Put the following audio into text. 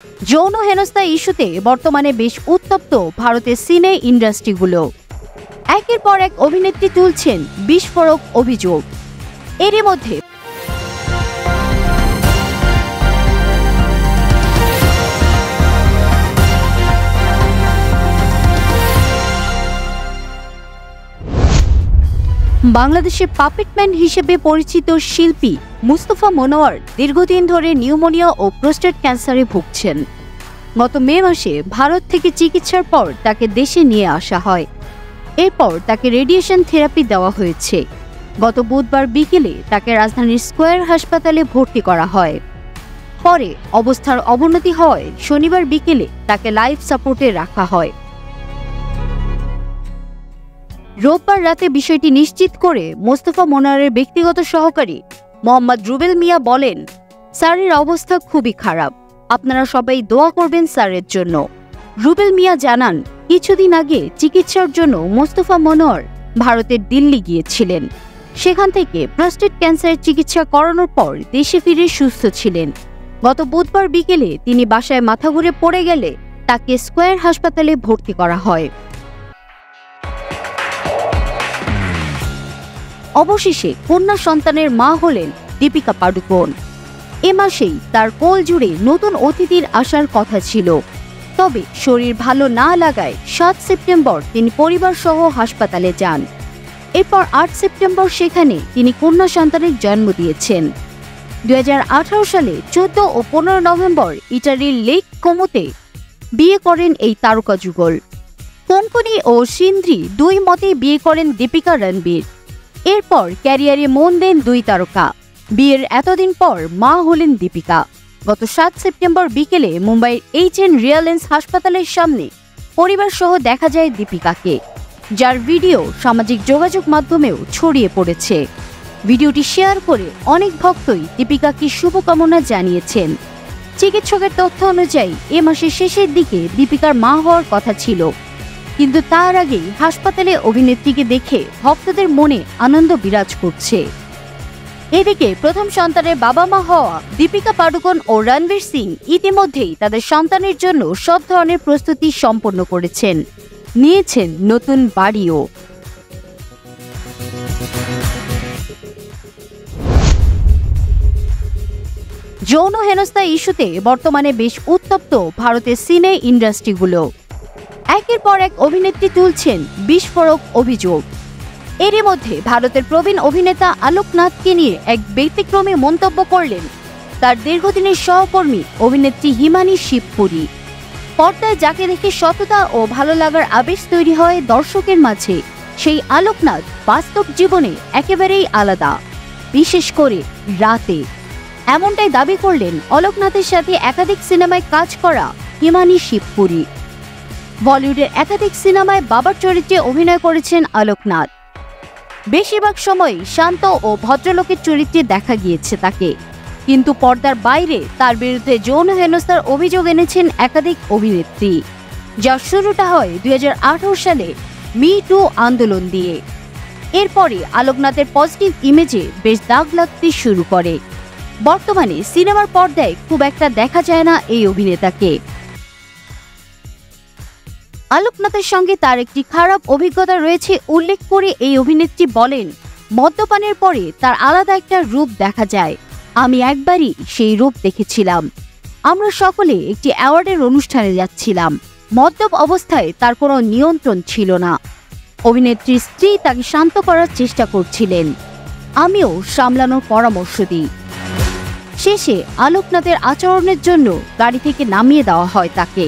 যৌন হেনস্থা ইস্যুতে বর্তমানে বেশ উত্তপ্ত ভারতের সিনে ইন্ডাস্ট্রিগুলো। একের পর এক অভিনেত্রী তুলছেন বিস্ফোরক অভিযোগ। এরই মধ্যে বাংলাদেশের পাপেটম্যান হিসেবে পরিচিত শিল্পী মুস্তফা মনোয়ার দীর্ঘদিন ধরে নিউমোনিয়া ও প্রোস্টেট ক্যান্সারে ভুগছেন। গত মে মাসে ভারত থেকে চিকিৎসার পর তাকে দেশে নিয়ে আসা হয়। এরপর তাকে রেডিয়েশন থেরাপি দেওয়া হয়েছে। গত বুধবার বিকেলে তাকে রাজধানীর স্কয়ার হাসপাতালে ভর্তি করা হয়। পরে অবস্থার অবনতি হওয়ায় শনিবার বিকেলে তাকে লাইফ সাপোর্টে রাখা হয়। রোববার রাতে বিষয়টি নিশ্চিত করে মোস্তফা মনোয়ারের ব্যক্তিগত সহকারী মোহাম্মদ রুবেল মিয়া বলেন, স্যারের অবস্থা খুবই খারাপ, আপনারা সবাই দোয়া করবেন স্যারের জন্য। রুবেল মিয়া জানান, কিছুদিন আগে চিকিৎসার জন্য মোস্তফা মনোয়ার ভারতের দিল্লি গিয়েছিলেন। সেখান থেকে প্রোস্টেট ক্যান্সারের চিকিৎসা করানোর পর দেশে ফিরে সুস্থ ছিলেন। গত বুধবার বিকেলে তিনি বাসায় মাথা ঘুরে পড়ে গেলে তাকে স্কয়ার হাসপাতালে ভর্তি করা হয়। অবশেষে কন্যা সন্তানের মা হলেন দীপিকা পাডুকোন। এ মাসেই তার কোল জুড়ে নতুন অতিথির আসার কথা ছিল। তবে শরীর ভালো না লাগায় 7 সেপ্টেম্বর তিনি পরিবার সহ হাসপাতালে যান। এরপর 8 সেপ্টেম্বর সেখানে তিনি কন্যা সন্তানের জন্ম দিয়েছেন। 2018 সালে 14 ও 15 নভেম্বর ইটালির লেক কোমোতে বিয়ে করেন এই তারকা যুগল। কোঙ্কনি ও সিন্ধ্রি দুই মতেই বিয়ে করেন দীপিকা রণবীর। এরপর ক্যারিয়ারে মন দেন দুই তারকা। বিয়ের এতদিন পর মা হলেন দীপিকা। গত 7 সেপ্টেম্বর বিকেলে মুম্বাইয়ের HN রিয়ালেন্স হাসপাতালের সামনে পরিবার সহ দেখা যায় দীপিকাকে, যার ভিডিও সামাজিক যোগাযোগ মাধ্যমেও ছড়িয়ে পড়েছে। ভিডিওটি শেয়ার করে অনেক ভক্তই দীপিকাকে শুভকামনা জানিয়েছেন। চিকিৎসকের তথ্য অনুযায়ী এ মাসের শেষের দিকে দীপিকার মা হওয়ার কথা ছিল, কিন্তু তার আগেই হাসপাতালে অভিনেত্রীকে দেখে ভক্তদের মনে আনন্দ বিরাজ করছে। এদিকে প্রথম সন্তানের বাবা মা হওয়া দীপিকা পাডুকোন ও রণবীর সিং ইতিমধ্যেই তাদের সন্তানের জন্য সব ধরনের প্রস্তুতি সম্পন্ন করেছেন, নিয়েছেন নতুন বাড়িও। যৌন হেনস্থা ইস্যুতে বর্তমানে বেশ উত্তপ্ত ভারতের সিনে ইন্ডাস্ট্রিগুলো। একের পর এক অভিনেত্রী তুলছেন বিস্ফোরক অভিযোগ। এরই মধ্যে ভারতের প্রবীণ অভিনেতা আলোক নাথকে নিয়ে এক ব্যতিক্রমী মন্তব্য করলেন তার দীর্ঘদিনের সহকর্মী অভিনেত্রী হিমানি শিবপুরী। পর্দায় যাকে দেখে সততা ও ভালো লাগার আবেশ তৈরি হয় দর্শকের মাঝে, সেই আলোক নাথ বাস্তব জীবনে একেবারেই আলাদা, বিশেষ করে রাতে। এমনটাই দাবি করলেন অলোক নাথের সাথে একাধিক সিনেমায় কাজ করা হিমানি শিবপুরী। বলিউডের একাধিক সিনেমায় বাবার চরিত্রে অভিনয় করেছেন আলোক নাথ। বেশিরভাগ সময় শান্ত ও ভদ্রলোকের চরিত্রে দেখা গিয়েছে তাকে, কিন্তু পর্দার বাইরে তার বিরুদ্ধে যৌন হেনস্থার অভিযোগ এনেছেন একাধিক অভিনেত্রী, যার শুরুটা হয় 2018 সালে মি টু আন্দোলন দিয়ে। এরপরে আলোক নাথের পজিটিভ ইমেজে বেশ দাগ লাগতে শুরু করে। বর্তমানে সিনেমার পর্দায় খুব একটা দেখা যায় না এই অভিনেতাকে। আলোক নাথের সঙ্গে তার একটি খারাপ অভিজ্ঞতা রয়েছে উল্লেখ করে এই অভিনেত্রী বলেন, মদ্যপানের পরে তার আলাদা একটা রূপ দেখা যায়। আমি একবারই সেই রূপ দেখেছিলাম। আমরা সকলে একটি অ্যাওয়ার্ডের অনুষ্ঠানে যাচ্ছিলাম। মদ্যপ অবস্থায় তার কোনো নিয়ন্ত্রণ ছিল না। অভিনেত্রীর স্ত্রী তাকে শান্ত করার চেষ্টা করছিলেন। আমিও সামলানোর পরামর্শ দিই। শেষে আলোক নাথের আচরণের জন্য গাড়ি থেকে নামিয়ে দেওয়া হয় তাকে।